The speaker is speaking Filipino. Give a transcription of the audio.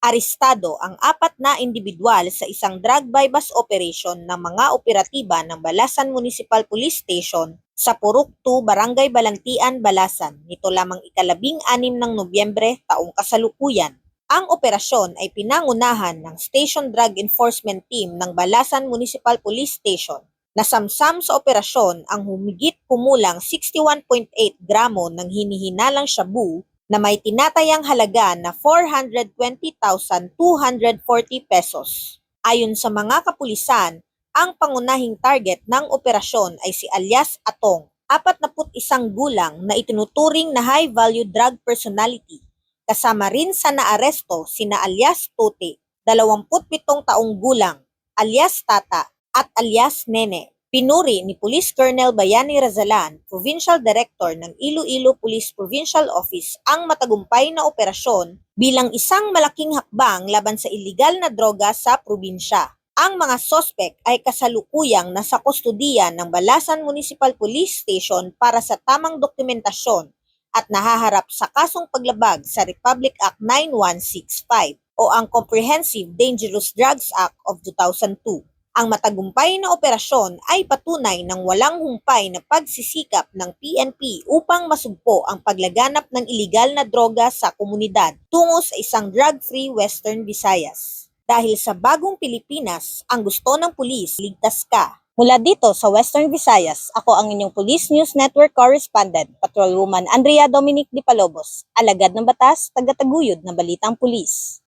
Arestado ang 4 na individual sa isang drug bypass operation ng mga operatiba ng Balasan Municipal Police Station sa Purok 2, Barangay Balantian, Balasan, nito lamang ika-16 ng Nobyembre taong kasalukuyan. Ang operasyon ay pinangunahan ng Station Drug Enforcement Team ng Balasan Municipal Police Station. Nasamsam sa operasyon ang humigit kumulang 61.8 gramo ng hinihinalang shabu na may tinatayang halaga na 420,240 pesos. Ayon sa mga kapulisan, ang pangunahing target ng operasyon ay si alias Atong, 41 gulang na itinuturing na high-value drug personality. Kasama rin sa naaresto sina alias Tote, 27 taong gulang, alias Tata, at alias Nene. Pinuri ni Police Colonel Bayani Razalan, Provincial Director ng Iloilo Police Provincial Office, ang matagumpay na operasyon bilang isang malaking hakbang laban sa iligal na droga sa probinsya. Ang mga sospek ay kasalukuyang nasa kustudiya ng Balasan Municipal Police Station para sa tamang dokumentasyon at nahaharap sa kasong paglabag sa Republic Act 9165 o ang Comprehensive Dangerous Drugs Act of 2002. Ang matagumpay na operasyon ay patunay ng walang humpay na pagsisikap ng PNP upang masugpo ang paglaganap ng iligal na droga sa komunidad tungo sa isang drug-free Western Visayas. Dahil sa bagong Pilipinas, ang gusto ng pulis, ligtas ka. Mula dito sa Western Visayas, ako ang inyong Police News Network Correspondent, Patrolwoman Andrea Dominic Di Palobos, alagad ng batas, tagataguyod ng balitang pulis.